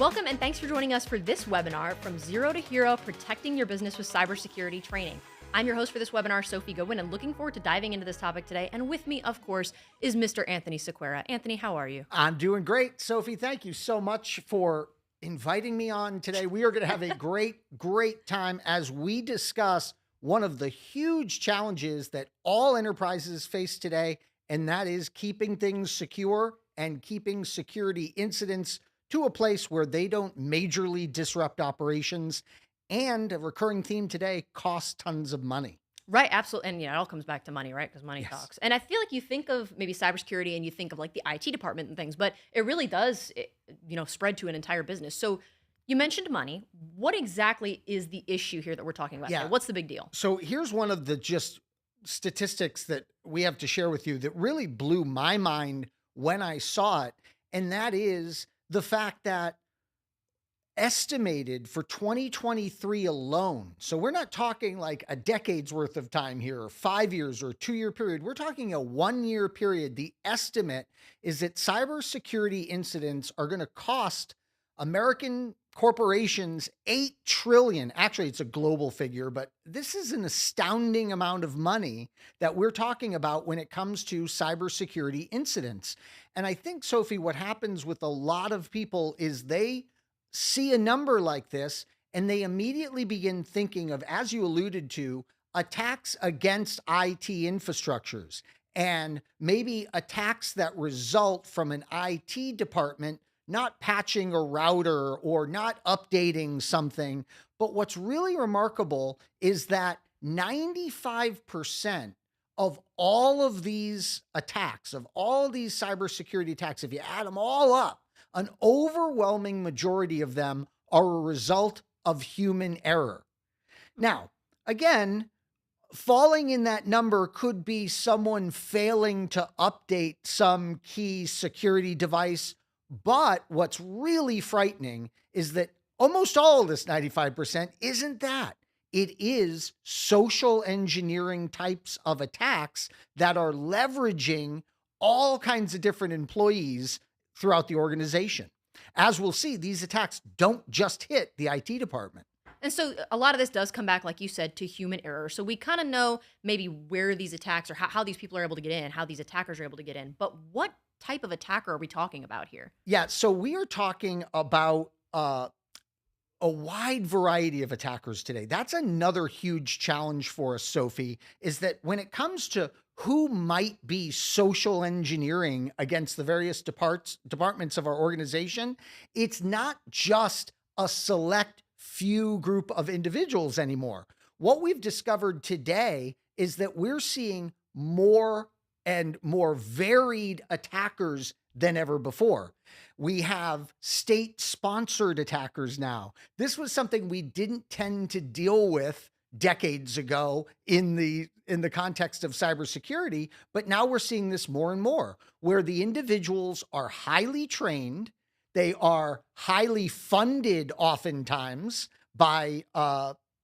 Welcome and thanks for joining us for this webinar, From Zero to Hero, Protecting Your Business with Cybersecurity Training. I'm your host for this webinar, Sophia Goodwin, and looking forward to diving into this topic today. And with me, of course, is Mr. Anthony Sequeira. Anthony, how are you? I'm doing great, Sophie. Thank you so much for inviting me on today. We are going to have a great time as we discuss one of the huge challenges that all enterprises face today, and that is keeping things secure and keeping security incidents to a place where they don't majorly disrupt operations. And a recurring theme today, costs tons of money. Right, absolutely. And it all comes back to money, right? Because money Yes. talks. And I feel like you think of maybe cybersecurity and you think of like the IT department and things, but it really does, spread to an entire business. So you mentioned money. What exactly is the issue here that we're talking about? Yeah. Today? What's the big deal? So here's one of the just statistics that we have to share with you that really blew my mind when I saw it. And that is the fact that estimated for 2023 alone. So we're not talking like a decade's worth of time here, or 5 years or a 2-year period. We're talking a 1-year period. The estimate is that cybersecurity incidents are going to cost American corporations 8 trillion. Actually, it's a global figure, but this is an astounding amount of money that we're talking about when it comes to cybersecurity incidents. And I think, Sophie, what happens with a lot of people is they see a number like this and they immediately begin thinking of, as you alluded to, attacks against IT infrastructures and maybe attacks that result from an IT department not patching a router or not updating something. But what's really remarkable is that 95% of all of these attacks, of all of these cybersecurity attacks, if you add them all up, an overwhelming majority of them are a result of human error. Now, again, falling in that number could be someone failing to update some key security device. But what's really frightening is that almost all of this 95% isn't that. It is social engineering types of attacks that are leveraging all kinds of different employees throughout the organization. As we'll see, these attacks don't just hit the IT department. And so a lot of this does come back, like you said, to human error. So we kind of know maybe where these attacks or how these people are able to get in, how these attackers are able to get in. But what type of attacker are we talking about here? Yeah, so we are talking about a wide variety of attackers today. That's another huge challenge for us, Sophie, is that when it comes to who might be social engineering against the various departments of our organization, it's not just a select few group of individuals anymore. What we've discovered today is that we're seeing more and more varied attackers than ever before. We have state-sponsored attackers now. This was something we didn't tend to deal with decades ago in the context of cybersecurity, but now we're seeing this more and more, where the individuals are highly trained, they are highly funded oftentimes by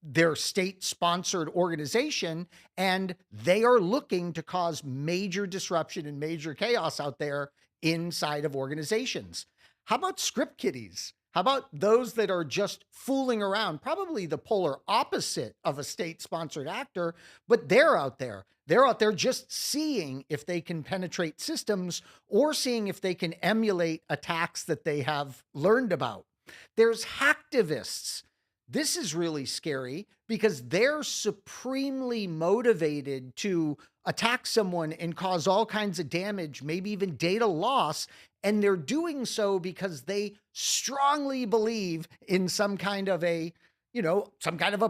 their state-sponsored organization, and they are looking to cause major disruption and major chaos out there inside of organizations. How about script kiddies? How about those that are just fooling around? Probably the polar opposite of a state-sponsored actor, but they're out there. They're out there just seeing if they can penetrate systems or seeing if they can emulate attacks that they have learned about. There's hacktivists. This is really scary because they're supremely motivated to attack someone and cause all kinds of damage, maybe even data loss. And they're doing so because they strongly believe in some kind of a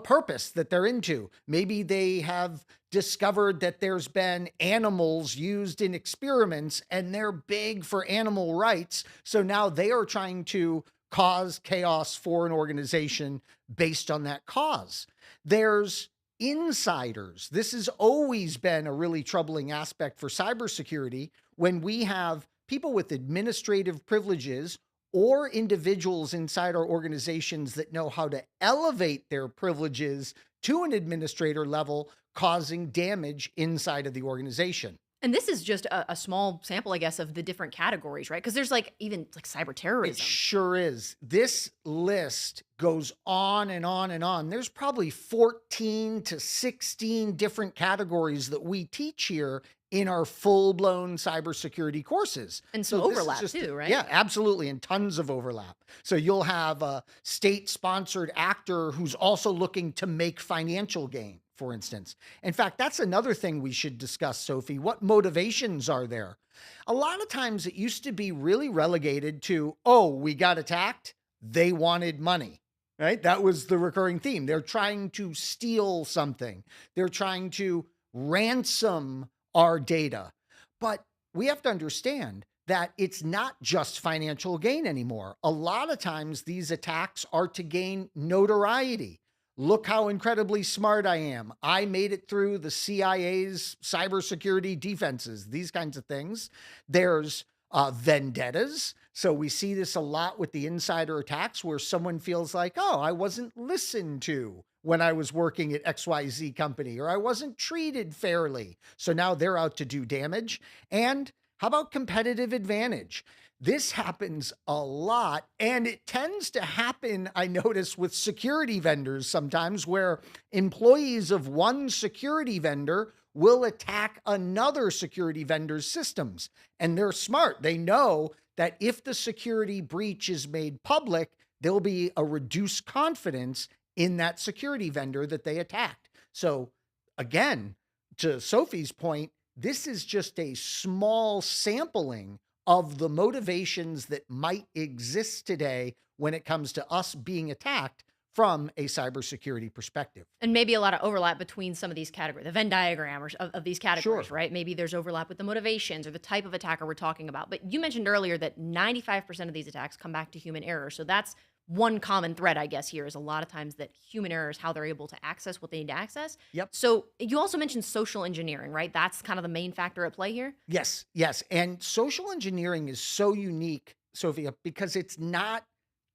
purpose that they're into. Maybe they have discovered that there's been animals used in experiments and they're big for animal rights. So now they are trying to cause chaos for an organization based on that cause. There's insiders. This has always been a really troubling aspect for cybersecurity when we have people with administrative privileges or individuals inside our organizations that know how to elevate their privileges to an administrator level, causing damage inside of the organization. And this is just a small sample, I guess, of the different categories, right? Because there's like even like cyber It terrorism. sure is. This list goes on and on and on. There's probably 14 to 16 different categories that we teach here in our full-blown cybersecurity courses. And some So this is overlap just, too, right? yeah, absolutely, and tons of overlap. So you'll have a state-sponsored actor who's also looking to make financial gain, for instance. In fact, that's another thing we should discuss, Sophie. What motivations are there? A lot of times it used to be really relegated to, oh, we got attacked. They wanted money, right? That was the recurring theme. They're trying to steal something, they're trying to ransom our data. But we have to understand that it's not just financial gain anymore. A lot of times these attacks are to gain notoriety. Look how incredibly smart I am. I made it through the CIA's cybersecurity defenses, these kinds of things. There's vendettas. So we see this a lot with the insider attacks where someone feels like, oh, I wasn't listened to when I was working at XYZ company, or I wasn't treated fairly. So now they're out to do damage. And how about competitive advantage? This happens a lot, and it tends to happen, I notice, with security vendors sometimes, where employees of one security vendor will attack another security vendor's systems. And they're smart. They know that if the security breach is made public, there'll be a reduced confidence in that security vendor that they attacked. So, again, to Sophie's point, this is just a small sampling of the motivations that might exist today when it comes to us being attacked from a cybersecurity perspective. And maybe a lot of overlap between some of these categories, the Venn diagram of these categories, Sure. right? Maybe there's overlap with the motivations or the type of attacker we're talking about. But you mentioned earlier that 95% of these attacks come back to human error. So that's one common thread, I guess, here is a lot of times that human error is how they're able to access what they need to access. Yep. So you also mentioned social engineering, right? That's kind of the main factor at play here. Yes. Yes. And social engineering is so unique, Sophia, because it's not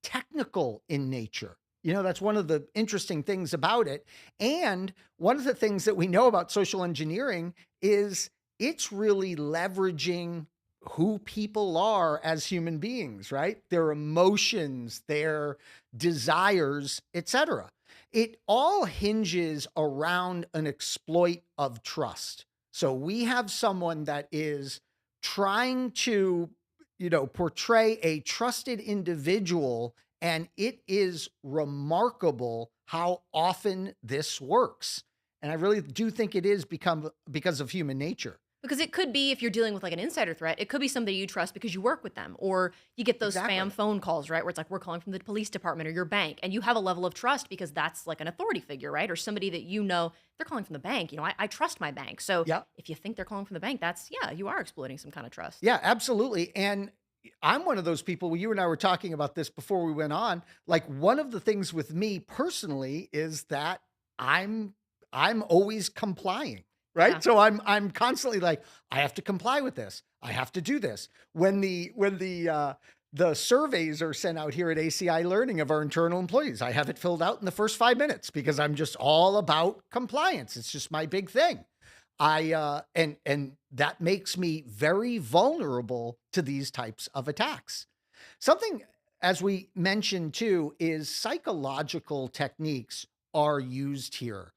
technical in nature. That's one of the interesting things about it. And one of the things that we know about social engineering is it's really leveraging who people are as human beings, right? Their emotions, their desires, etc. It all hinges around an exploit of trust. So we have someone that is trying to, portray a trusted individual, and it is remarkable how often this works. And I really do think it is because of human nature. Because it could be if you're dealing with like an insider threat, it could be somebody you trust because you work with them, or you get those spam Exactly. phone calls, right? Where it's like, we're calling from the police department or your bank, and you have a level of trust because that's like an authority figure, right? Or somebody that they're calling from the bank. I trust my bank. So Yeah. if you think they're calling from the bank, yeah, you are exploiting some kind of trust. Yeah, absolutely. And I'm one of those people, you and I were talking about this before we went on. Like, one of the things with me personally is that I'm I'm always complying, Yeah. right? So I'm constantly like, I have to comply with this. I have to do this. When the surveys are sent out here at ACI Learning of our internal employees, I have it filled out in the first 5 minutes because I'm just all about compliance. It's just my big thing. And that makes me very vulnerable to these types of attacks. Something, as we mentioned too, is psychological techniques are used here.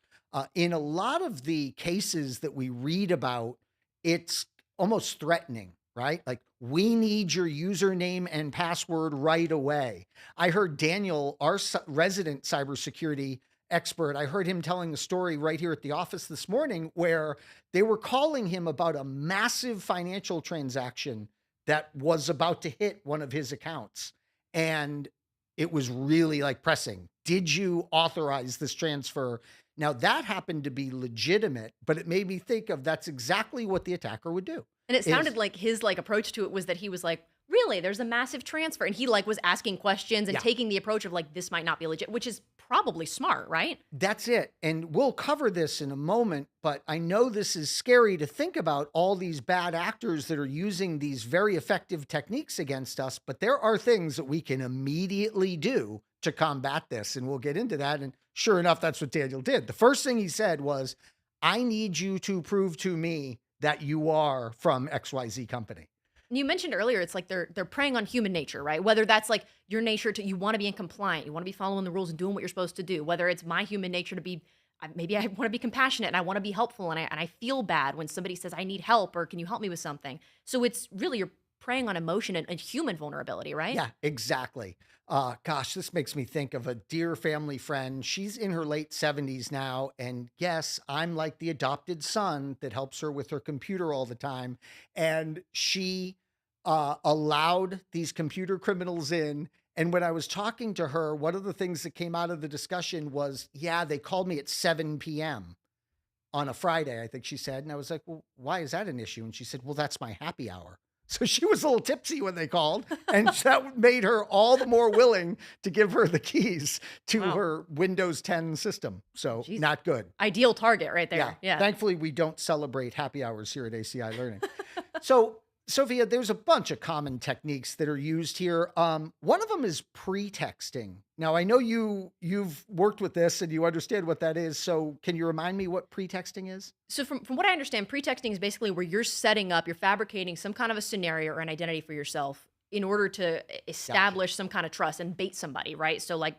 In a lot of the cases that we read about, it's almost threatening, right? Like, we need your username and password right away. I heard Daniel, our resident cybersecurity expert, I heard him telling a story right here at the office this morning where they were calling him about a massive financial transaction that was about to hit one of his accounts. And it was really like pressing. Did you authorize this transfer? Now, that happened to be legitimate, but it made me think of that's exactly what the attacker would do. And it Is sounded like his like approach to it was that he was like, really, there's a massive transfer. And he like was asking questions and Yeah. taking the approach of like, this might not be legit, which is probably smart, right? That's it. And we'll cover this in a moment, but I know this is scary to think about all these bad actors that are using these very effective techniques against us, but there are things that we can immediately do to combat this. And we'll get into that. And sure enough, that's what Daniel did. The first thing he said was, I need you to prove to me that you are from XYZ company. You mentioned earlier, it's like they're preying on human nature, right? Whether that's like your nature to you want to be in compliant, you want to be following the rules and doing what you're supposed to do. Whether it's my human nature to be, maybe I want to be compassionate and I want to be helpful, and I feel bad when somebody says I need help or can you help me with something. So it's really you're preying on emotion and human vulnerability, right? Yeah, exactly. Gosh, this makes me think of a dear family friend. She's in her late 70s now. And yes, I'm like the adopted son that helps her with her computer all the time. And she allowed these computer criminals in. And when I was talking to her, one of the things that came out of the discussion was, yeah, they called me at 7 p.m. on a Friday, I think she said. And I was like, well, why is that an issue? And she said, well, that's my happy hour. So she was a little tipsy when they called, and that made her all the more willing to give her the keys to Wow. her Windows 10 system. So Jeez. not good. Ideal target right there. Yeah. Thankfully, we don't celebrate happy hours here at ACI Learning. So, Sophia, there's a bunch of common techniques that are used here. One of them is pretexting. Now, I know you've worked with this and you understand what that is. So, can you remind me what pretexting is? So from what I understand, pretexting is basically where you're setting up, you're fabricating some kind of a scenario or an identity for yourself in order to establish some kind of trust and bait somebody, right? So like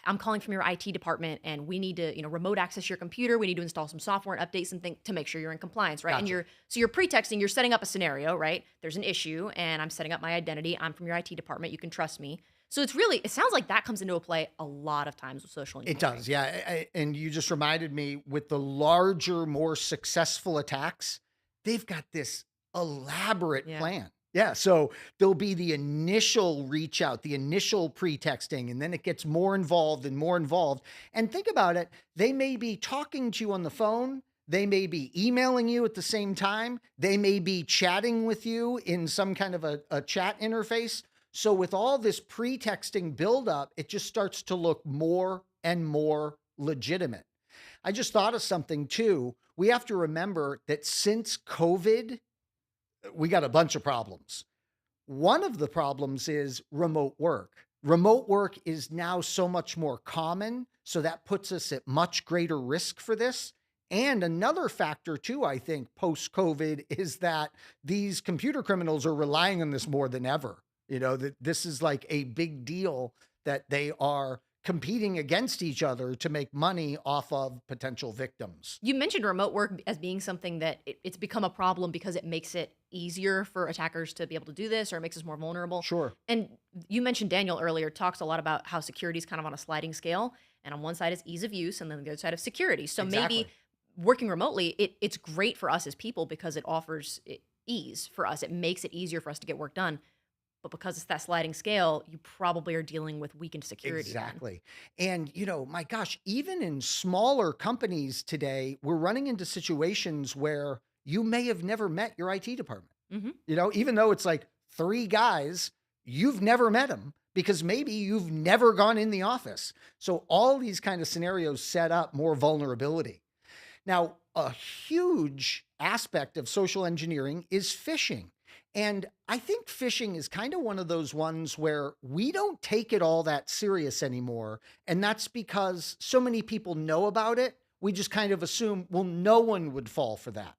I'm calling from your IT department and we need to, remote access your computer. We need to install some software and update something to make sure you're in compliance, right? And Gotcha. you're pretexting, you're setting up a scenario, right? There's an issue and I'm setting up my identity. I'm from your IT department. You can trust me. So it sounds like that comes into a play a lot of times with social It engineering. does, yeah. And you just reminded me with the larger, more successful attacks, they've got this elaborate Yeah. plan. Yeah. So there'll be the initial reach out, the initial pretexting, and then it gets more involved and more involved. And think about it. They may be talking to you on the phone. They may be emailing you at the same time. They may be chatting with you in some kind of a chat interface. So with all this pretexting buildup, it just starts to look more and more legitimate. I just thought of something too. We have to remember that since COVID, we got a bunch of problems. One of the problems is remote work. Remote work is now so much more common. So that puts us at much greater risk for this. And another factor, too, I think, post COVID is that these computer criminals are relying on this more than ever. That this is like a big deal that they are competing against each other to make money off of potential victims. You mentioned remote work as being something that it's become a problem because it makes it easier for attackers to be able to do this or it makes us more vulnerable. Sure. And you mentioned Daniel earlier talks a lot about how security is kind of on a sliding scale. And on one side is ease of use and then the other side of security. So Exactly. maybe working remotely, it's great for us as people because it offers ease for us. It makes it easier for us to get work done. But because it's that sliding scale, you probably are dealing with weakened security. then. Exactly. And, my gosh, even in smaller companies today, we're running into situations where you may have never met your IT department. Mhm. Even though it's like three guys, you've never met them because maybe you've never gone in the office. So all these kind of scenarios set up more vulnerability. Now, a huge aspect of social engineering is phishing. And I think phishing is kind of one of those ones where we don't take it all that serious anymore. And that's because so many people know about it. We just kind of assume, well, no one would fall for that.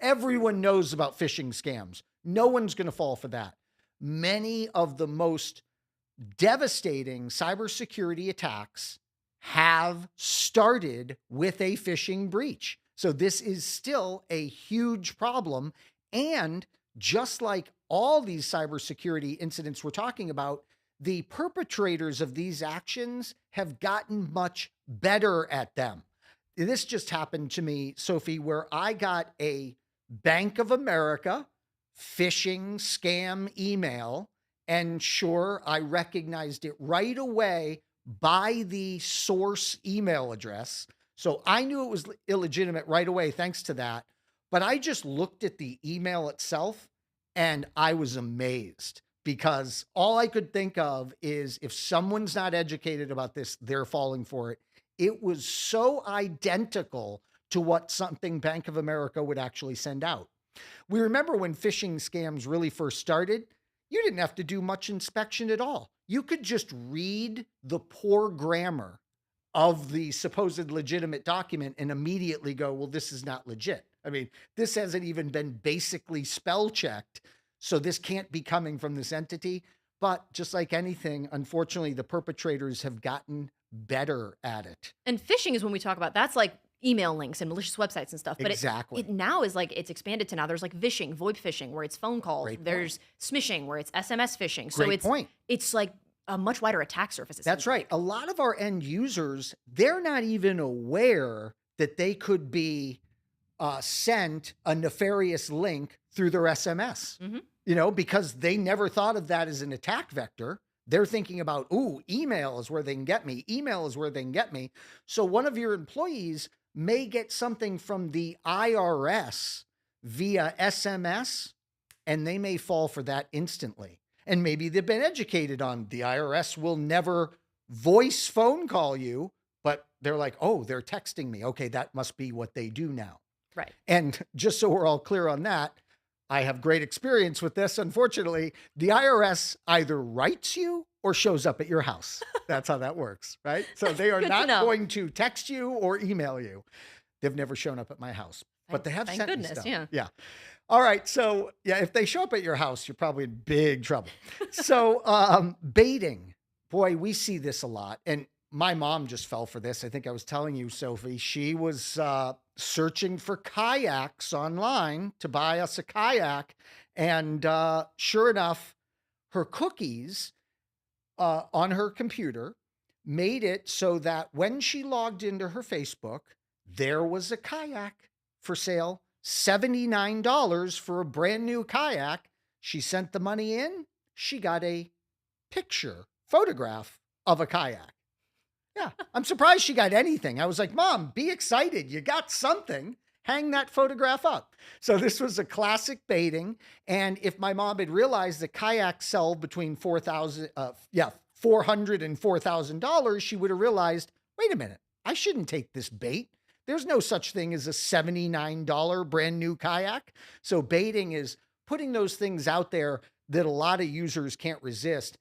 Everyone knows about phishing scams. No one's going to fall for that. Many of the most devastating cybersecurity attacks have started with a phishing breach. So this is still a huge problem. And just like all these cybersecurity incidents we're talking about, the perpetrators of these actions have gotten much better at them. This just happened to me, Sophie, where I got a Bank of America phishing scam email. And sure, I recognized it right away by the source email address. So I knew it was illegitimate right away, thanks to that. But I just looked at the email itself and I was amazed because all I could think of is if someone's not educated about this, they're falling for it. It was so identical to what something Bank of America would actually send out. We remember when phishing scams really first started, you didn't have to do much inspection at all. You could just read the poor grammar of the supposed legitimate document and immediately go, well, this is not legit. I mean, this hasn't even been basically spell checked. So this can't be coming from this entity. But just like anything, unfortunately, the perpetrators have gotten better at it. And phishing is when we talk about that's like email links and malicious websites and stuff. But Exactly. it now is like it's expanded to now there's like vishing, VoIP phishing, where it's phone calls. Great point. There's smishing, where it's SMS phishing. So Great point. it's like a much wider attack surface. That's right. A lot of our end users, they're not even aware that they could be sent a nefarious link through their SMS, because they never thought of that as an attack vector. They're thinking about, ooh, email is where they can get me. Email is where they can get me. So one of your employees may get something from the IRS via SMS, and they may fall for that instantly. And maybe they've been educated on the IRS will never voice phone call you, but they're like, oh, they're texting me. Okay, that must be what they do now. Right. And just so we're all clear on that, I have great experience with this. Unfortunately, the IRS either writes you or shows up at your house. That's how that works, right? So they are not going to text you or email you. They've never shown up at my house, but they have sent me stuff. Yeah. All right. So yeah, if they show up at your house, you're probably in big trouble. So baiting, boy, we see this a lot. And my mom just fell for this. I think I was telling you, Sophie, she was searching for kayaks online to buy us a kayak. And sure enough, her cookies on her computer made it so that when she logged into her Facebook, there was a kayak for sale, $79 for a brand new kayak. She sent the money in. She got a photograph of a kayak. Yeah, I'm surprised she got anything. I was like, Mom, be excited. You got something. Hang that photograph up. So this was a classic baiting. And if my mom had realized that kayaks sell between $400 and $4,000, she would have realized, wait a minute, I shouldn't take this bait. There's no such thing as a $79 brand new kayak. So baiting is putting those things out there that a lot of users can't resist.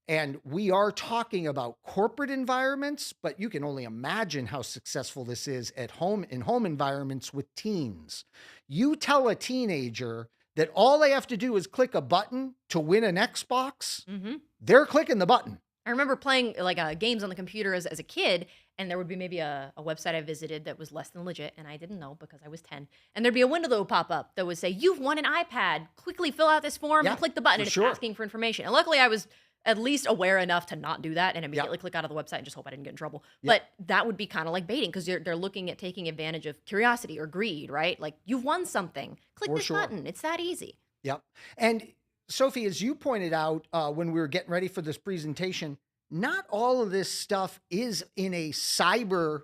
And we are talking about corporate environments, but you can only imagine how successful this is at home, in home environments with teens. You tell a teenager that all they have to do is click a button to win an Xbox, they're clicking the button. I remember playing like games on the computer as a kid, and there would be maybe a website I visited that was less than legit, and I didn't know because I was 10. And there'd be a window that would pop up that would say, "You've won an iPad. Quickly fill out this form and click the button." And it's asking for information. And luckily, I was at least aware enough to not do that and immediately click out of the website and just hope I didn't get in trouble. But that would be kind of like baiting because they're looking at taking advantage of curiosity or greed, right? Like, you've won something. Click this button. It's that easy. Yep. And Sophie, as you pointed out when we were getting ready for this presentation, not all of this stuff is in a cyber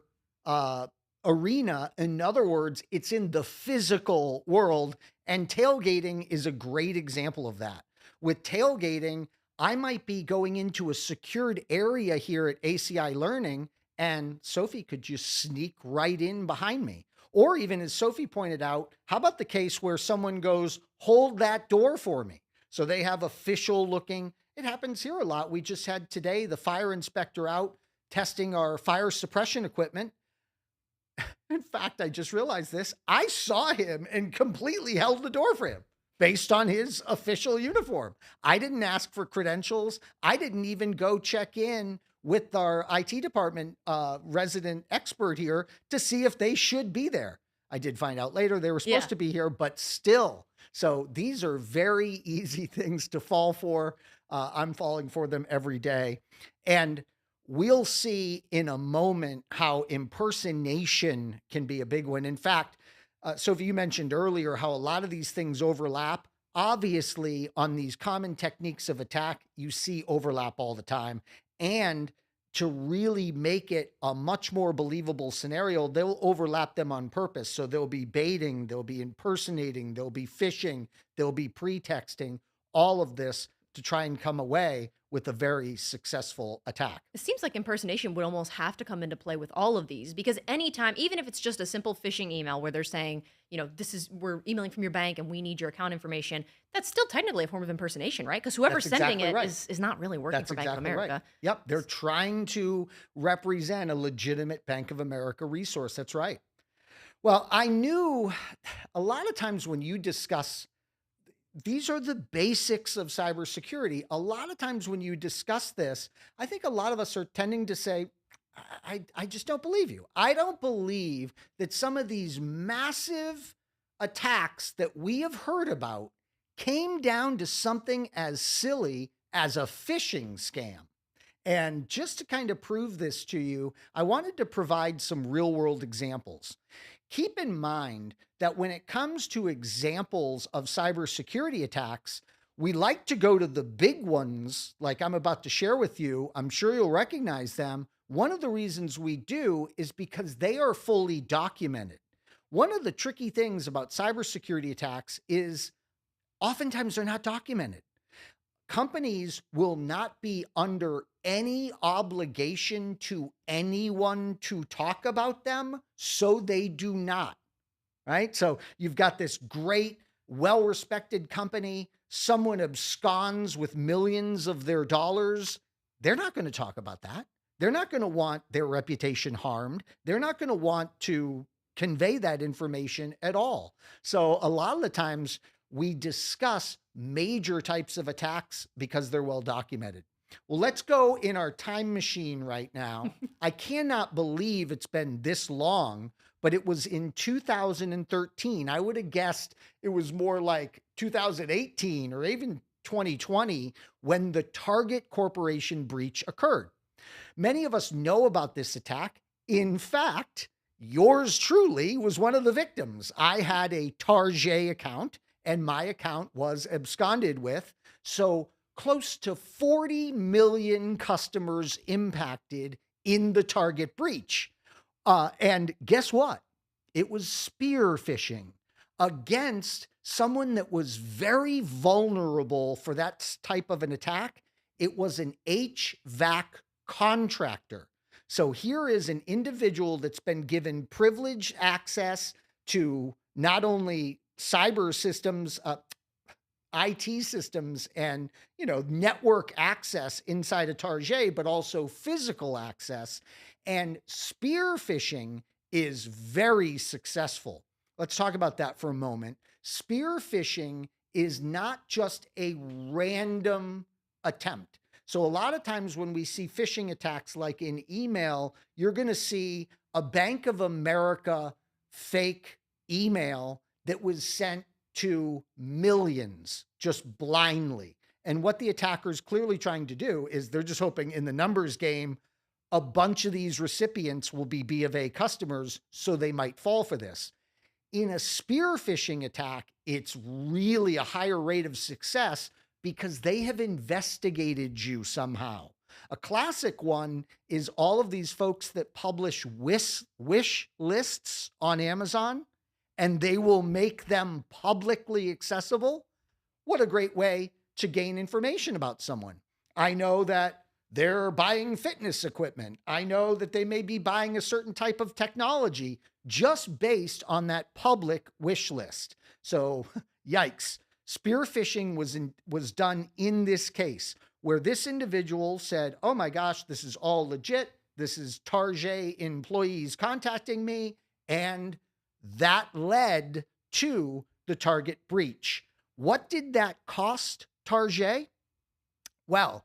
arena. In other words, it's in the physical world, and tailgating is a great example of that. With tailgating, I might be going into a secured area here at ACI Learning, and Sophie could just sneak right in behind me. Or even, as Sophie pointed out, how about the case where someone goes, hold that door for me? So they have official looking. It happens here a lot. We just had today the fire inspector out testing our fire suppression equipment. In fact, I just realized this. I saw him and completely held the door for him based on his official uniform. I didn't ask for credentials. I didn't even go check in with our IT department resident expert here to see if they should be there. I did find out later they were supposed to be here, but still. So these are very easy things to fall for. I'm falling for them every day. And we'll see in a moment how impersonation can be a big one. In fact, Sophie, you mentioned earlier how a lot of these things overlap. Obviously, on these common techniques of attack, you see overlap all the time. And to really make it a much more believable scenario, they'll overlap them on purpose. So there'll be baiting, there'll be impersonating, there'll be phishing, there'll be pretexting, all of this to try and come away with a very successful attack. It seems like impersonation would almost have to come into play with all of these, because anytime, even if it's just a simple phishing email where they're saying, we're emailing from your bank and we need your account information, that's still technically a form of impersonation, right? Because whoever's sending it is not really working for Bank of America. Right. Yep. They're trying to represent a legitimate Bank of America resource. That's right. Well, I knew a lot of times when you discuss these are the basics of cybersecurity. A lot of times when you discuss this, I think a lot of us are tending to say, I just don't believe you. I don't believe that some of these massive attacks that we have heard about came down to something as silly as a phishing scam. And just to kind of prove this to you, I wanted to provide some real world examples. Keep in mind that when it comes to examples of cybersecurity attacks, we like to go to the big ones, like I'm about to share with you. I'm sure you'll recognize them. One of the reasons we do is because they are fully documented. One of the tricky things about cybersecurity attacks is oftentimes they're not documented. Companies will not be under any obligation to anyone to talk about them, so they do not, right? So you've got this great, well respected company, someone absconds with millions of their dollars. They're not going to talk about that. They're not going to want their reputation harmed. They're not going to want to convey that information at all. So a lot of the times we discuss major types of attacks because they're well documented. Well, let's go in our time machine right now. I cannot believe it's been this long, but it was in 2013. I would have guessed it was more like 2018 or even 2020 when the Target Corporation breach occurred. Many of us know about this attack. In fact, yours truly was one of the victims. I had a Target account and my account was absconded with. So close to 40 million customers impacted in the Target breach. And guess what? It was spear phishing against someone that was very vulnerable for that type of an attack. It was an HVAC contractor. So here is an individual that's been given privileged access to not only cyber systems, IT systems and, network access inside of Target, but also physical access. And spear phishing is very successful. Let's talk about that for a moment. Spear phishing is not just a random attempt. So a lot of times when we see phishing attacks like in email, you're going to see a Bank of America fake email that was sent to millions just blindly. And what the attacker's clearly trying to do is they're just hoping in the numbers game, a bunch of these recipients will be B of A customers, so they might fall for this. In a spear phishing attack, it's really a higher rate of success because they have investigated you somehow. A classic one is all of these folks that publish wish lists on Amazon, and they will make them publicly accessible. What a great way to gain information about someone. I know that they're buying fitness equipment. I know that they may be buying a certain type of technology just based on that public wish list. So, yikes. Spear phishing was done in this case where this individual said, oh my gosh, this is all legit. This is Target employees contacting me. And that led to the Target breach. What did that cost Target? Well,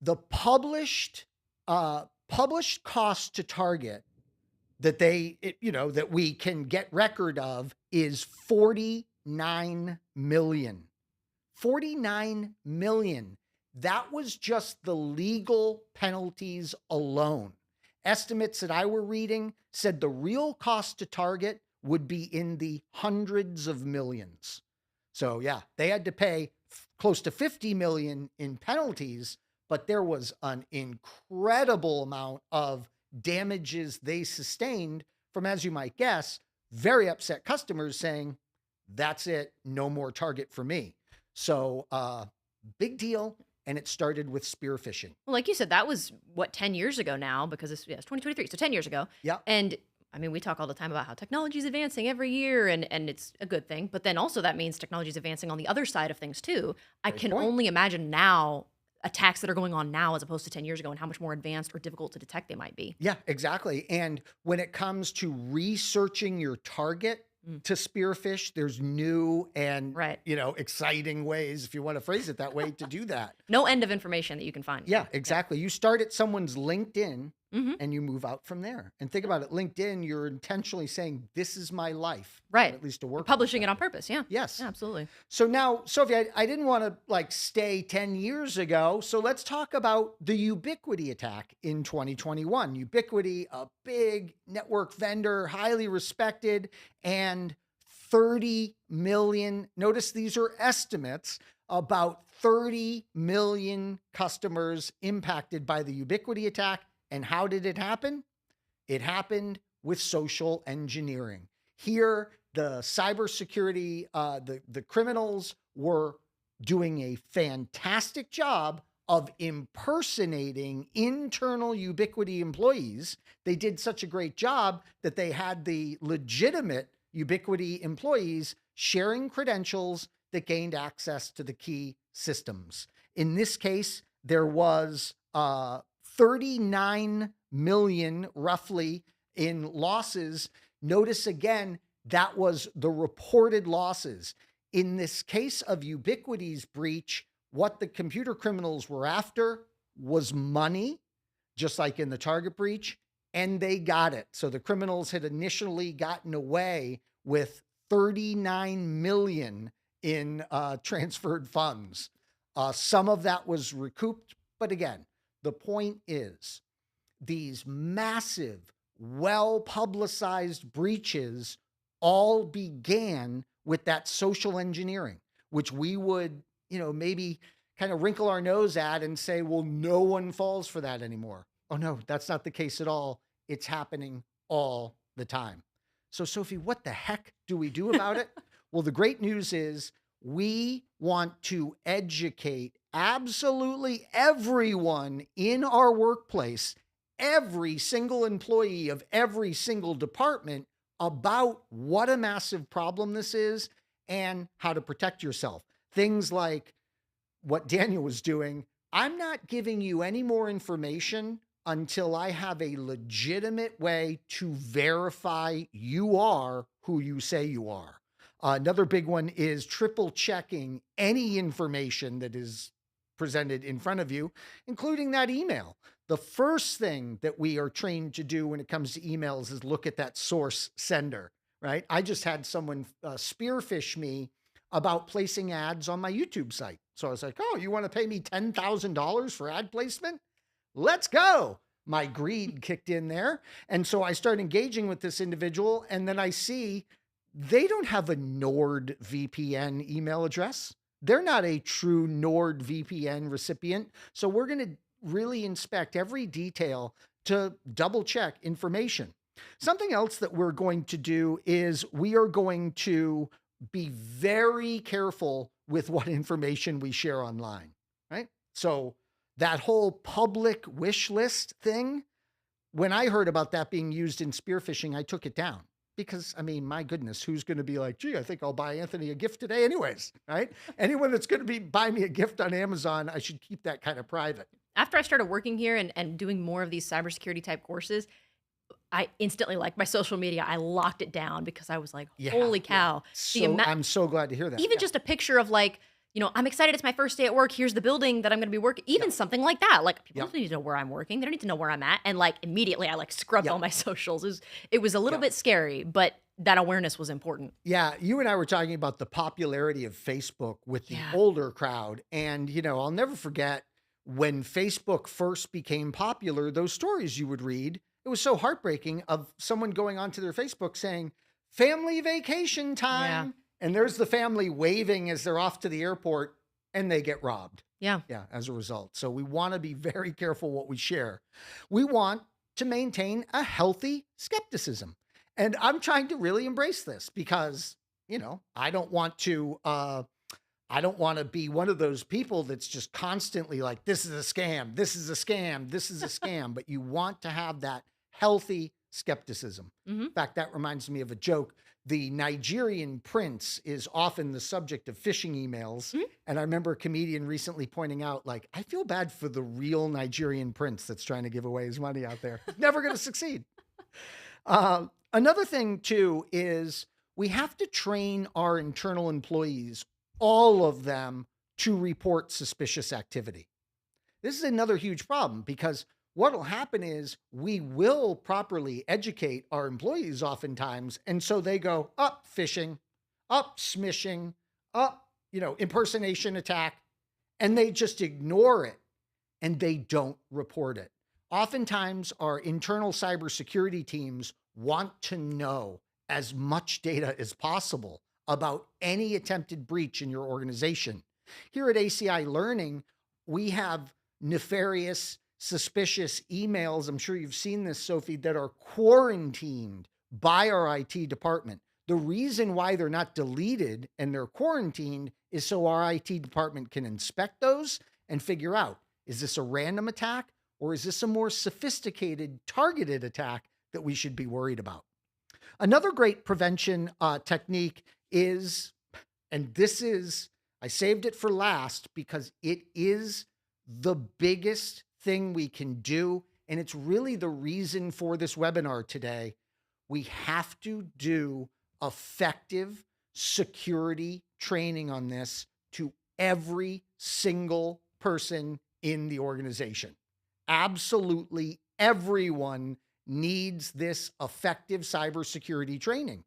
the published cost to Target that that we can get record of is 49 million. 49 million. That was just the legal penalties alone. Estimates that I were reading said the real cost to Target would be in the hundreds of millions. So yeah, they had to pay close to 50 million in penalties, but there was an incredible amount of damages they sustained from, as you might guess, very upset customers saying, that's it, no more Target for me. So big deal. And it started with spear phishing. Well, like you said, that was 10 years ago now, because it's 2023. So 10 years ago. Yeah. And I mean, we talk all the time about how technology is advancing every year, and it's a good thing. But then also that means technology is advancing on the other side of things too. I can only imagine now attacks that are going on now as opposed to 10 years ago and how much more advanced or difficult to detect they might be. Yeah, exactly. And when it comes to researching your target to spearfish, there's new and, Right. exciting ways, if you want to phrase it that way, to do that. No end of information that you can find. Yeah, exactly. You start at someone's LinkedIn Hmm. and you move out from there. And think about it. LinkedIn, you're intentionally saying, this is my life. Right. At least to work. Publishing it on purpose. Yeah. Yes. Yeah, absolutely. So now, Sophia, I didn't want to stay 10 years ago. So let's talk about the Ubiquity attack in 2021. Ubiquity, a big network vendor, highly respected, and 30 million, notice these are estimates, about 30 million customers impacted by the Ubiquity attack. And how did it happen? It happened with social engineering. Here, the cybersecurity, the criminals were doing a fantastic job of impersonating internal Ubiquity employees. They did such a great job that they had the legitimate Ubiquity employees sharing credentials that gained access to the key systems. In this case, there was 39 million roughly in losses. Notice again, that was the reported losses. In this case of Ubiquity's breach, what the computer criminals were after was money, just like in the Target breach, and they got it. So the criminals had initially gotten away with 39 million in transferred funds. Some of that was recouped, but again, the point is these massive, well-publicized breaches all began with that social engineering, which we would, maybe kind of wrinkle our nose at and say, well, no one falls for that anymore. Oh no, that's not the case at all. It's happening all the time. So Sophie, what the heck do we do about it? Well, the great news is we want to educate absolutely everyone in our workplace, every single employee of every single department about what a massive problem this is and how to protect yourself. Things like what Daniel was doing. I'm not giving you any more information until I have a legitimate way to verify you are who you say you are. Another big one is triple checking any information that is presented in front of you, including that email. The first thing that we are trained to do when it comes to emails is look at that source sender, right? I just had someone spearfish me about placing ads on my YouTube site. So I was like, oh, you want to pay me $10,000 for ad placement? Let's go. My greed kicked in there. And so I start engaging with this individual, and then I see they don't have a NordVPN email address. They're not a true NordVPN recipient. So we're going to really inspect every detail to double check information. Something else that we're going to do is we are going to be very careful with what information we share online, right? So that whole public wish list thing, when I heard about that being used in spearfishing, I took it down. Because, I mean, my goodness, who's going to be like, gee, I think I'll buy Anthony a gift today anyways, right? Anyone that's going to be buying me a gift on Amazon, I should keep that kind of private. After I started working here and doing more of these cybersecurity type courses, I instantly, like my social media, I locked it down because I was like, holy cow. So, I'm so glad to hear that. Even just a picture of like, I'm excited. It's my first day at work. Here's the building that I'm going to be working. Even something like that. Like people don't need to know where I'm working. They don't need to know where I'm at. And like immediately I scrubbed all my socials. It was a little bit scary, but that awareness was important. Yeah. You and I were talking about the popularity of Facebook with the older crowd. And, I'll never forget when Facebook first became popular, those stories you would read, it was so heartbreaking of someone going onto their Facebook saying, family vacation time. And there's the family waving as they're off to the airport and they get robbed. Yeah, as a result. So we want to be very careful what we share. We want to maintain a healthy skepticism. And I'm trying to really embrace this because, I don't want to be one of those people that's just constantly like, this is a scam, this is a scam, this is a scam. But you want to have that healthy skepticism. In fact, that reminds me of a joke. the Nigerian prince is often the subject of phishing emails. Mhm. And I remember a comedian recently pointing out, like, I feel bad for the real Nigerian prince that's trying to give away his money out there. He's never going to succeed. Another thing, too, is we have to train our internal employees, all of them, to report suspicious activity. This is another huge problem because what will happen is we will properly educate our employees oftentimes. And so they go up phishing, up smishing, up, impersonation attack, and they just ignore it and they don't report it. Oftentimes, our internal cybersecurity teams want to know as much data as possible about any attempted breach in your organization. Here at ACI Learning, we have nefarious, suspicious emails. I'm sure you've seen this, Sophie, that are quarantined by our IT department. The reason why they're not deleted and they're quarantined is so our IT department can inspect those and figure out, is this a random attack or is this a more sophisticated targeted attack that we should be worried about? Another great prevention technique is, and this is, I saved it for last because it is the biggest thing we can do. And it's really the reason for this webinar today. We have to do effective security training on this to every single person in the organization. Absolutely everyone needs this effective cybersecurity training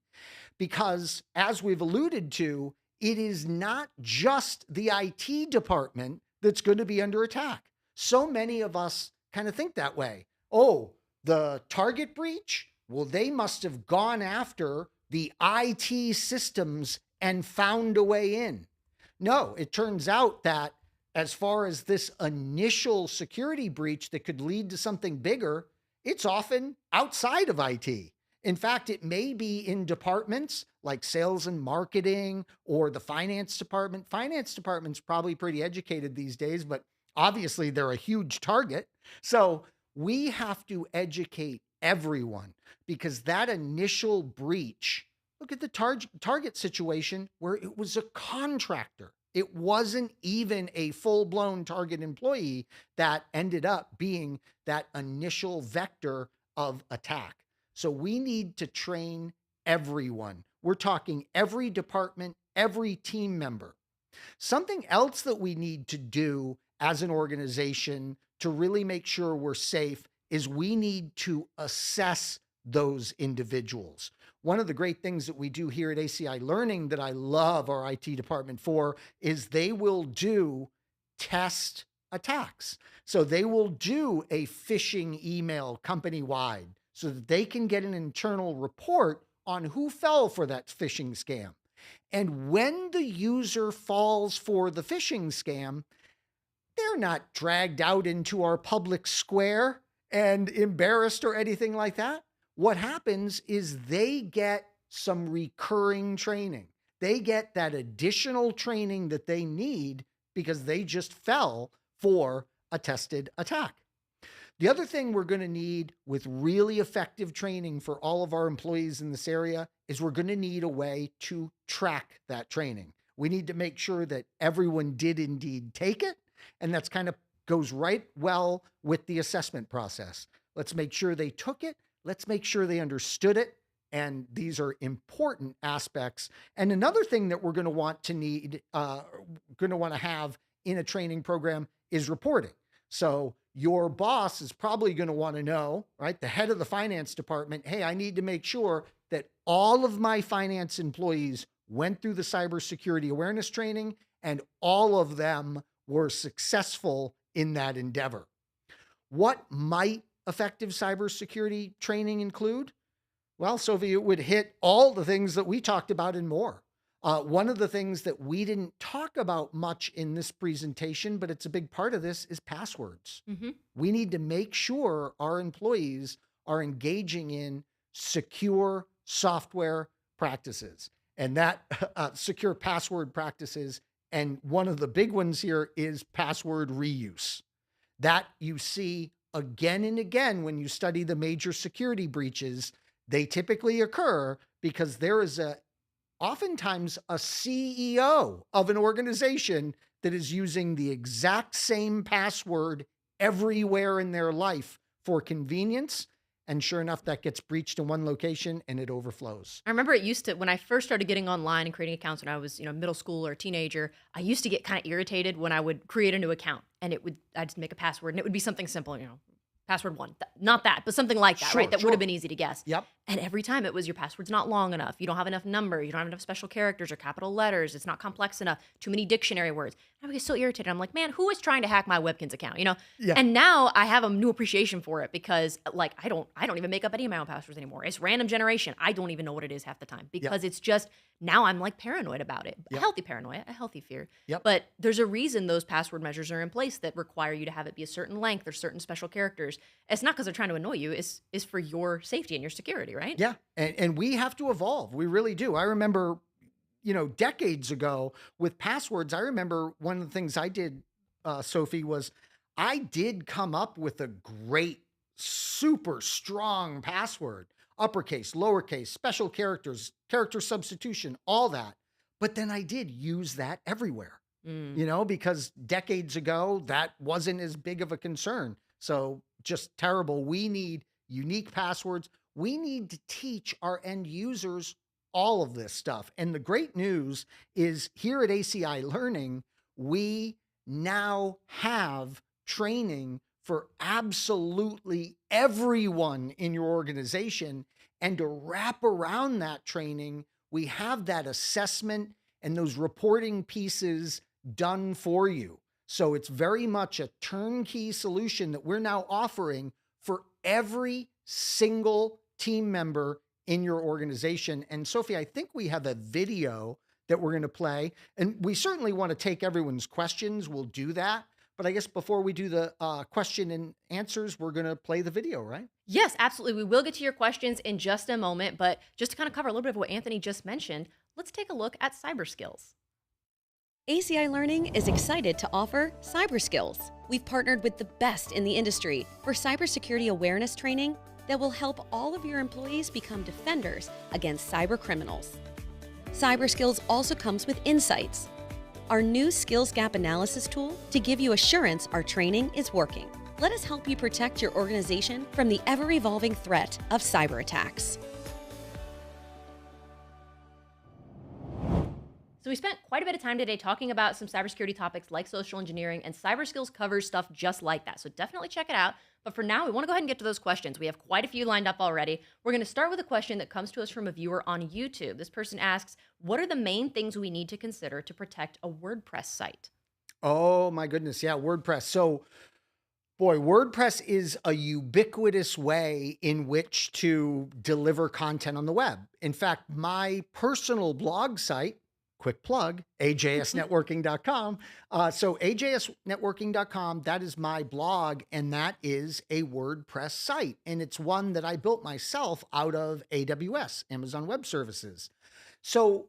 because, as we've alluded to, it is not just the IT department that's going to be under attack. So many of us kind of think that way. Oh, the target breach? Well, they must have gone after the IT systems and found a way in. No, it turns out that as far as this initial security breach that could lead to something bigger, it's often outside of IT. In fact, it may be in departments like sales and marketing or the finance department. Finance department's probably pretty educated these days, but obviously they're a huge target. So we have to educate everyone because that initial breach, look at the target situation where it was a contractor. It wasn't even a full-blown target employee that ended up being that initial vector of attack. So we need to train everyone. We're talking every department, every team member. Something else that we need to do as an organization to really make sure we're safe is we need to assess those individuals. One of the great things that we do here at ACI Learning that I love our IT department for is they will do test attacks. So they will do a phishing email company-wide so that they can get an internal report on who fell for that phishing scam. And when the user falls for the phishing scam, they're not dragged out into our public square and embarrassed or anything like that. What happens is they get some recurring training. They get that additional training that they need because they just fell for a tested attack. The other thing we're going to need with really effective training for all of our employees in this area is we're going to need a way to track that training. We need to make sure that everyone did indeed take it, and that's kind of goes right well with the assessment process. Let's make sure they took it. Let's make sure they understood it. And these are important aspects. And another thing that we're going to want to have in a training program is reporting. So your boss is probably going to want to know, right? The head of the finance department, hey, I need to make sure that all of my finance employees went through the cybersecurity awareness training and all of them were successful in that endeavor. What might effective cybersecurity training include? Well, Sophie, it would hit all the things that we talked about and more. One of the things that we didn't talk about much in this presentation, but it's a big part of this, is passwords. Mm-hmm. We need to make sure our employees are engaging in secure software practices and that secure password practices. And one of the big ones here is password reuse. That you see again and again when you study the major security breaches. They typically occur because there is oftentimes a CEO of an organization that is using the exact same password everywhere in their life for convenience. And sure enough, that gets breached in one location and it overflows. I remember it used to, when I first started getting online and creating accounts when I was, middle school or a teenager, I used to get kind of irritated when I would create a new account and I'd just make a password and it would be something simple, password one, not that, but something like that, right? That would have been easy to guess. Yep. And every time it was your password's not long enough. You don't have enough number. You don't have enough special characters or capital letters. It's not complex enough. Too many dictionary words. I would get so irritated. I'm like, man, who is trying to hack my Webkins account? Yeah. And now I have a new appreciation for it because like I don't even make up any of my own passwords anymore. It's random generation. I don't even know what it is half the time because it's just now I'm like paranoid about it. A healthy paranoia, a healthy fear. Yep. But there's a reason those password measures are in place that require you to have it be a certain length or certain special characters. It's not because they're trying to annoy you. It's for your safety and your security, right? Yeah. And we have to evolve. We really do. I remember, decades ago with passwords, I remember one of the things I did, Sophie, was I did come up with a great, super strong password, uppercase, lowercase, special characters, character substitution, all that. But then I did use that everywhere, because decades ago, that wasn't as big of a concern. So just terrible. We need unique passwords. We need to teach our end users all of this stuff. And the great news is here at ACI Learning, we now have training for absolutely everyone in your organization. And to wrap around that training, we have that assessment and those reporting pieces done for you. So it's very much a turnkey solution that we're now offering for every single team member in your organization. And Sophie, I think we have a video that we're going to play, and we certainly want to take everyone's questions. We'll do that. But I guess before we do the question and answers, we're going to play the video, right? Yes, absolutely. We will get to your questions in just a moment, but just to kind of cover a little bit of what Anthony just mentioned, let's take a look at cyber skills. ACI Learning is excited to offer Cyber Skills. We've partnered with the best in the industry for cybersecurity awareness training that will help all of your employees become defenders against cyber criminals. Cyber Skills also comes with insights, our new skills gap analysis tool to give you assurance our training is working. Let us help you protect your organization from the ever-evolving threat of cyber attacks. So we spent quite a bit of time today talking about some cybersecurity topics like social engineering, and Cyber Skills covers stuff just like that. So definitely check it out. But for now, we want to go ahead and get to those questions. We have quite a few lined up already. We're going to start with a question that comes to us from a viewer on YouTube. This person asks, what are the main things we need to consider to protect a WordPress site? Oh my goodness. Yeah, WordPress. So boy, WordPress is a ubiquitous way in which to deliver content on the web. In fact, my personal blog site, quick plug, ajsnetworking.com. So ajsnetworking.com, that is my blog, and that is a WordPress site. And it's one that I built myself out of AWS, Amazon Web Services. So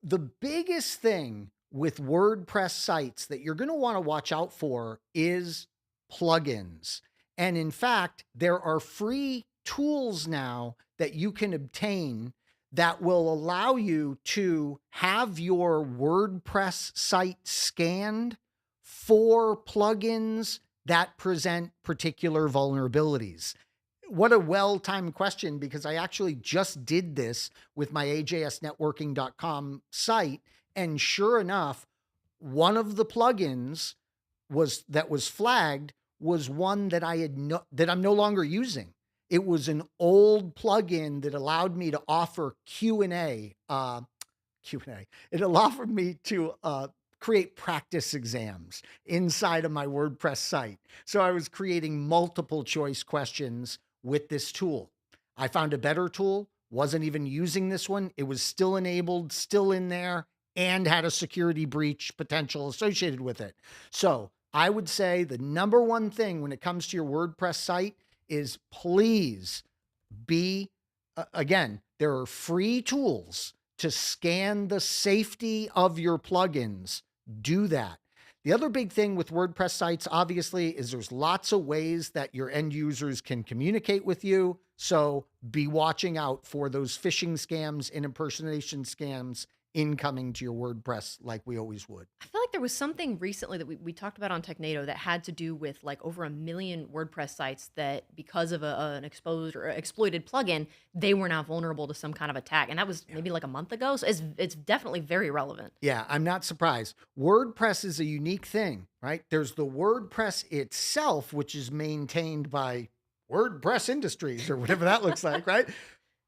the biggest thing with WordPress sites that you're going to want to watch out for is plugins. And in fact, there are free tools now that you can obtain that will allow you to have your WordPress site scanned for plugins that present particular vulnerabilities. What a well-timed question, because I actually just did this with my ajsnetworking.com site. And sure enough, one of the plugins that was flagged was one that that I'm no longer using. It was an old plugin that allowed me to offer Q&A. It allowed me to create practice exams inside of my WordPress site. So I was creating multiple choice questions with this tool. I found a better tool, wasn't even using this one. It was still enabled, still in there, and had a security breach potential associated with it. So I would say the number one thing when it comes to your WordPress site is please again, there are free tools to scan the safety of your plugins. Do that. The other big thing with WordPress sites, obviously, is there's lots of ways that your end users can communicate with you. So be watching out for those phishing scams and impersonation scams incoming to your WordPress like we always would. I feel like there was something recently that we talked about on Technado that had to do with like over 1 million WordPress sites that because of an exposed or exploited plugin, they were now vulnerable to some kind of attack. And that was maybe like a month ago. So it's definitely very relevant. Yeah, I'm not surprised. WordPress is a unique thing, right? There's the WordPress itself, which is maintained by WordPress Industries or whatever that looks like, right?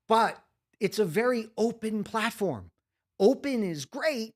But it's a very open platform. Open is great,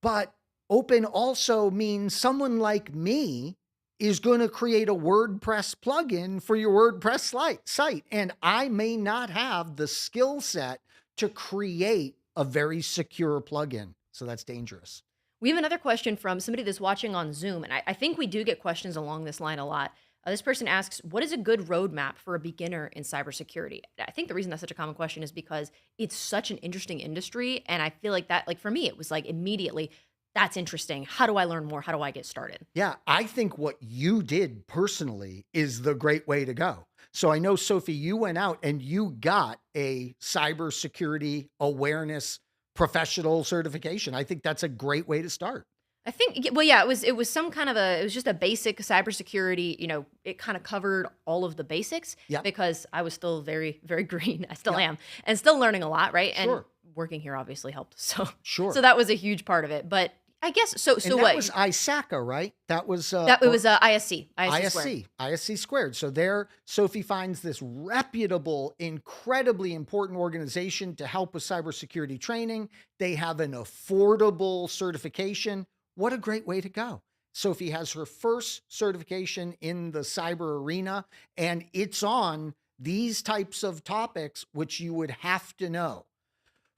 but open also means someone like me is going to create a WordPress plugin for your WordPress site. And I may not have the skill set to create a very secure plugin. So that's dangerous. We have another question from somebody that's watching on Zoom. And I think we do get questions along this line a lot. This person asks, what is a good roadmap for a beginner in cybersecurity? I think the reason that's such a common question is because it's such an interesting industry. And I feel like that, like for me, it was like immediately, that's interesting. How do I learn more? How do I get started? Yeah, I think what you did personally is the great way to go. So I know, Sophie, you went out and you got a cybersecurity awareness professional certification. I think that's a great way to start. I think, well, yeah, it was some kind of it was just a basic cybersecurity, it kind of covered all of the basics because I was still very, very green. I still am and still learning a lot. Right. Sure. And working here obviously helped. So, sure. So that was a huge part of it, but I guess, so and that what? Was ISACA, right? That was, it was ISC squared. So there, Sophie finds this reputable, incredibly important organization to help with cybersecurity training. They have an affordable certification. What a great way to go. Sophie has her first certification in the cyber arena, and it's on these types of topics, which you would have to know.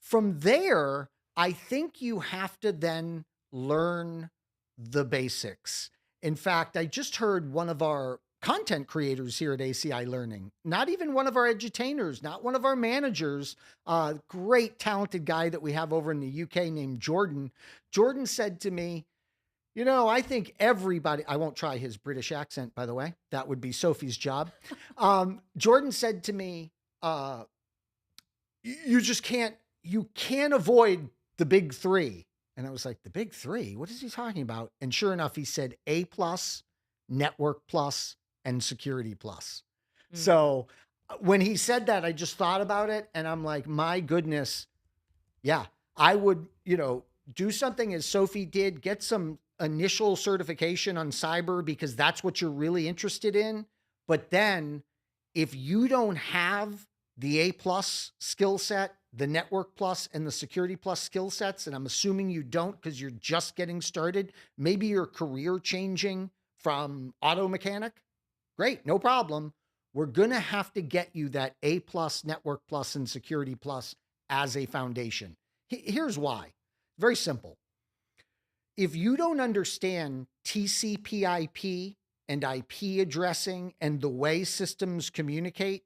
From there, I think you have to then learn the basics. In fact, I just heard one of our content creators here at ACI Learning, not even one of our edutainers, not one of our managers, great talented guy that we have over in the UK named Jordan. Jordan said to me, I think everybody, I won't try his British accent, by the way, that would be Sophie's job. Jordan said to me, you can't avoid the big three. And I was like, the big three? What is he talking about? And sure enough, he said A+, Network Plus, and Security Plus. So when he said that, I just thought about it. And I'm like, my goodness. Yeah, I would, do something as Sophie did, get some initial certification on cyber because that's what you're really interested in. But then if you don't have the A+ skill set, the Network Plus and the Security Plus skill sets, and I'm assuming you don't because you're just getting started, maybe you're career changing from auto mechanic, great, no problem. We're going to have to get you that A+, Network Plus, and Security Plus as a foundation. Here's why. Very simple. If you don't understand TCP/IP and IP addressing and the way systems communicate,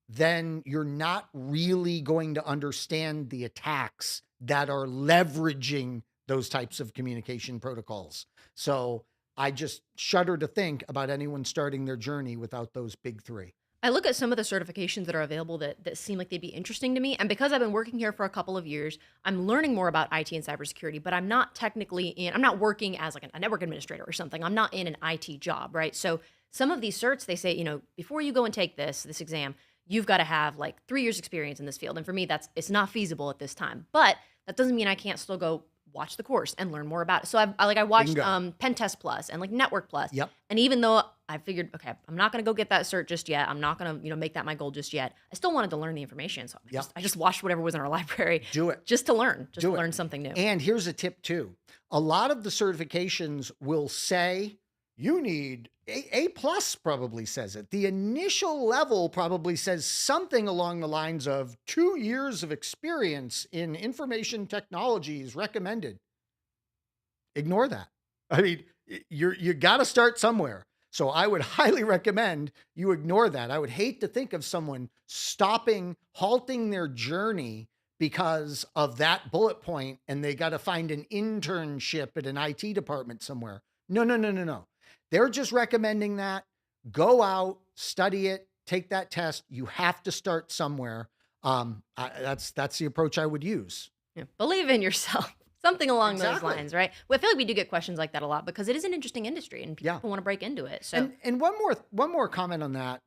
then you're not really going to understand the attacks that are leveraging those types of communication protocols. So I just shudder to think about anyone starting their journey without those big three. I look at some of the certifications that are available that seem like they'd be interesting to me. And because I've been working here for a couple of years, I'm learning more about IT and cybersecurity, but I'm not I'm not working as like a network administrator or something. I'm not in an IT job, right? So some of these certs, they say, before you go and take this exam, you've got to have like 3 years experience in this field. And for me, it's not feasible at this time, but that doesn't mean I can't still go watch the course and learn more about it. So I watched Pen Test Plus and like Network Plus. Yep. And even though I figured, okay, I'm not going to go get that cert just yet. I'm not going to, make that my goal just yet. I still wanted to learn the information. So I just watched whatever was in our library. Do it. Just to learn, learn something new. And here's a tip too. A lot of the certifications will say you need A+ probably says it. The initial level probably says something along the lines of 2 years of experience in information technologies recommended. Ignore that. I mean, you got to start somewhere. So I would highly recommend you ignore that. I would hate to think of someone halting their journey because of that bullet point and they got to find an internship at an IT department somewhere. No, no, no, no, no. They're just recommending that. Go out, study it, take that test. You have to start somewhere. That's the approach I would use. Yeah. Believe in yourself. Something along those Exactly. lines, right? Well, I feel like we do get questions like that a lot because it is an interesting industry and Yeah. people want to break into it. So And one more comment on that.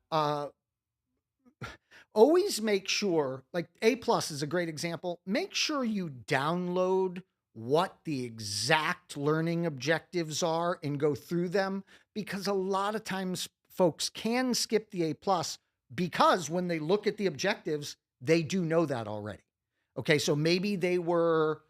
Always make sure, like A plus is a great example. Make sure you download what the exact learning objectives are and go through them, because a lot of times folks can skip the A plus because when they look at the objectives, they do know that already. Okay, so maybe they were,